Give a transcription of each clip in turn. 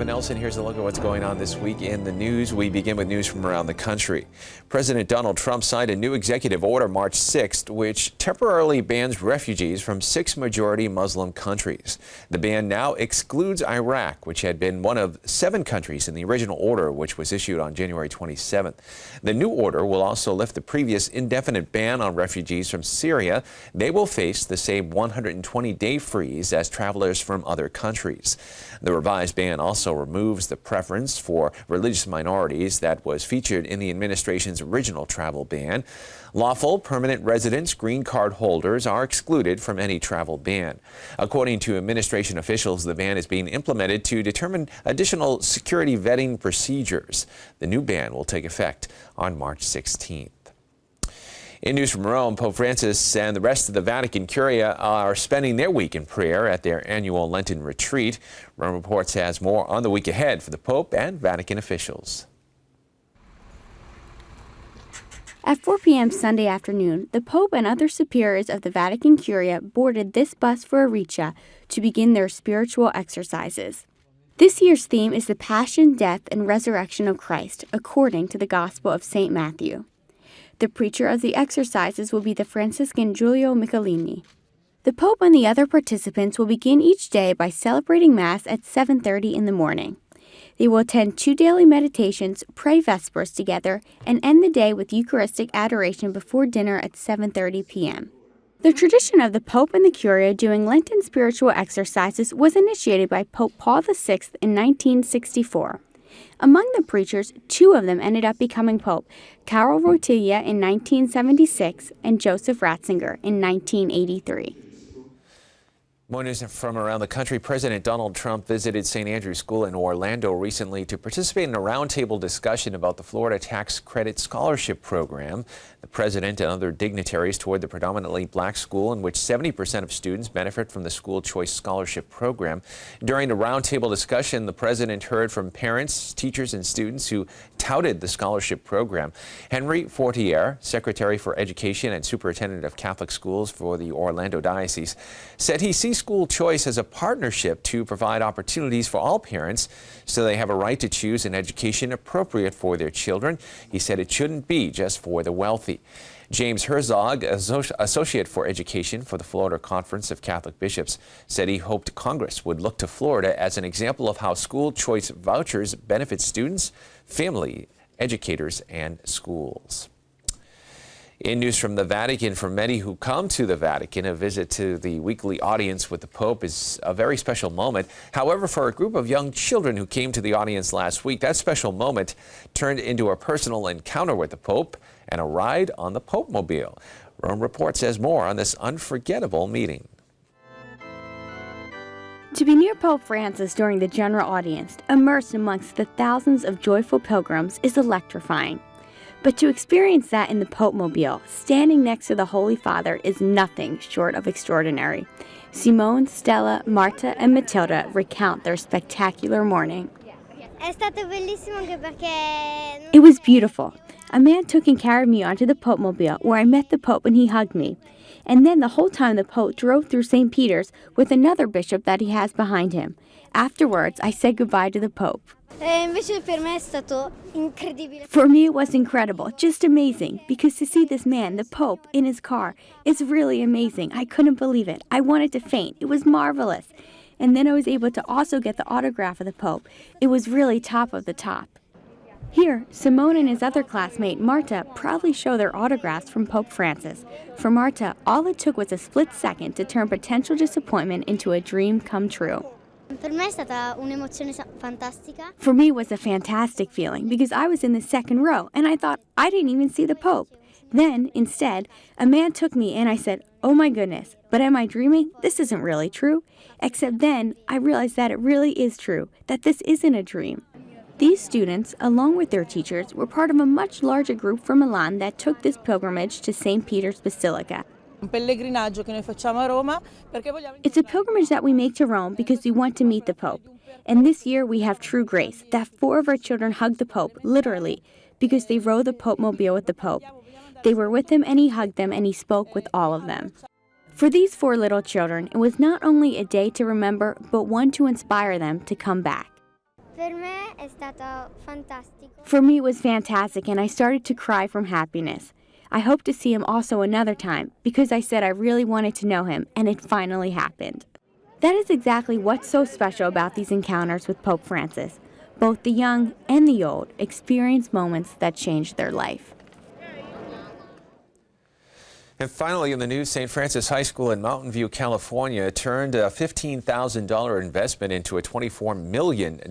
Kevin Nelson. Here's a look at what's going on this week in the news. We begin with news from around the country. President Donald Trump signed a new executive order March 6th, which temporarily bans refugees from 6 majority Muslim countries. The ban now excludes Iraq, which had been one of 7 countries in the original order, which was issued on January 27th. The new order will also lift the previous indefinite ban on refugees from Syria. They will face the same 120-day freeze as travelers from other countries. The revised ban also removes the preference for religious minorities that was featured in the administration's original travel ban. Lawful permanent residents, green card holders, are excluded from any travel ban. According to administration officials, the ban is being implemented to determine additional security vetting procedures. The new ban will take effect on March 16th. In news from Rome, Pope Francis and the rest of the Vatican Curia are spending their week in prayer at their annual Lenten retreat. Rome Reports has more on the week ahead for the Pope and Vatican officials. At 4 p.m. Sunday afternoon, the Pope and other superiors of the Vatican Curia boarded this bus for Aricia to begin their spiritual exercises. This year's theme is the Passion, Death, and Resurrection of Christ, according to the Gospel of St. Matthew. The preacher of the exercises will be the Franciscan Giulio Michelini. The Pope and the other participants will begin each day by celebrating Mass at 7:30 in the morning. They will attend 2 daily meditations, pray Vespers together, and end the day with Eucharistic adoration before dinner at 7:30 p.m. The tradition of the Pope and the Curia doing Lenten spiritual exercises was initiated by Pope Paul VI in 1964. Among the preachers, 2 of them ended up becoming Pope, Karol Wojtyla in 1976 and Joseph Ratzinger in 1983. More news from around the country. President Donald Trump visited St. Andrew's School in Orlando recently to participate in a roundtable discussion about the Florida Tax Credit Scholarship Program. The president and other dignitaries toured the predominantly black school in which 70% of students benefit from the School Choice Scholarship Program. During the roundtable discussion, the president heard from parents, teachers, and students who touted the scholarship program. Henry Fortier, Secretary for Education and Superintendent of Catholic Schools for the Orlando Diocese, said he sees school choice as a partnership to provide opportunities for all parents so they have a right to choose an education appropriate for their children. He said it shouldn't be just for the wealthy. James Herzog, Associate for Education for the Florida Conference of Catholic Bishops, said he hoped Congress would look to Florida as an example of how school choice vouchers benefit students, family, educators, and schools. In news from the Vatican, for many who come to the Vatican, a visit to the weekly audience with the Pope is a very special moment. However, for a group of young children who came to the audience last week, that special moment turned into a personal encounter with the Pope and a ride on the popemobile. Rome Reports has more on this unforgettable meeting. To be near Pope Francis during the general audience, immersed amongst the thousands of joyful pilgrims, is electrifying. But to experience that in the popemobile, standing next to the Holy Father, is nothing short of extraordinary. Simone, Stella, Marta, and Matilda recount their spectacular morning. It was beautiful. A man took and carried me onto the popemobile where I met the Pope and he hugged me. And then the whole time the Pope drove through St. Peter's with another bishop that he has behind him. Afterwards, I said goodbye to the Pope. For me, it was incredible, just amazing, because to see this man, the Pope, in his car is really amazing. I couldn't believe it. I wanted to faint. It was marvelous. And then I was able to also get the autograph of the Pope. It was really top of the top. Here, Simone and his other classmate, Marta, proudly show their autographs from Pope Francis. For Marta, all it took was a split second to turn potential disappointment into a dream come true. For me, it was a fantastic feeling because I was in the second row and I thought I didn't even see the Pope. Then, instead, a man took me and I said, "Oh my goodness, but am I dreaming? This isn't really true." Except then, I realized that it really is true, that this isn't a dream. These students, along with their teachers, were part of a much larger group from Milan that took this pilgrimage to St. Peter's Basilica. It's a pilgrimage that we make to Rome because we want to meet the Pope. And this year we have true grace, that 4 of our children hugged the Pope, literally, because they rode the popemobile with the Pope. They were with him and he hugged them and he spoke with all of them. For these 4 little children, it was not only a day to remember, but one to inspire them to come back. Per me è stato fantastico. For me, it was fantastic, and I started to cry from happiness. I hope to see him also another time because I said I really wanted to know him, and it finally happened. That is exactly what's so special about these encounters with Pope Francis. Both the young and the old experience moments that changed their life. And finally in the news, St. Francis High School in Mountain View, California turned a $15,000 investment into a $24 million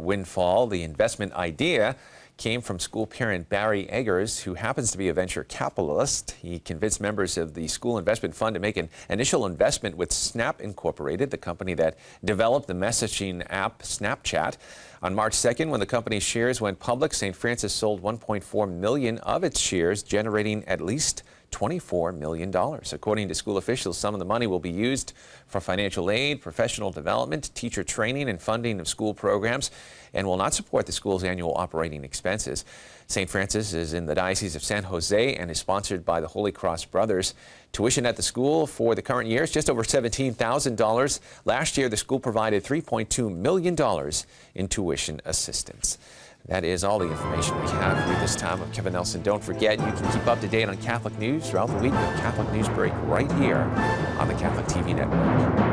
windfall. The investment idea came from school parent Barry Eggers, who happens to be a venture capitalist. He convinced members of the school investment fund to make an initial investment with Snap Incorporated, the company that developed the messaging app Snapchat. On March 2nd, when the company's shares went public, St. Francis sold 1.4 million of its shares, generating at least $24 million. According to school officials, some of the money will be used for financial aid, professional development, teacher training, and funding of school programs, and will not support the school's annual operating expenses. St. Francis is in the Diocese of San Jose and is sponsored by the Holy Cross Brothers. Tuition at the school for the current year is just over $17,000. Last year, the school provided $3.2 million in tuition assistance. That is all the information we have for you this time. I'm Kevin Nelson. Don't forget, you can keep up to date on Catholic news throughout the week with Catholic Newsbreak right here on the Catholic TV Network.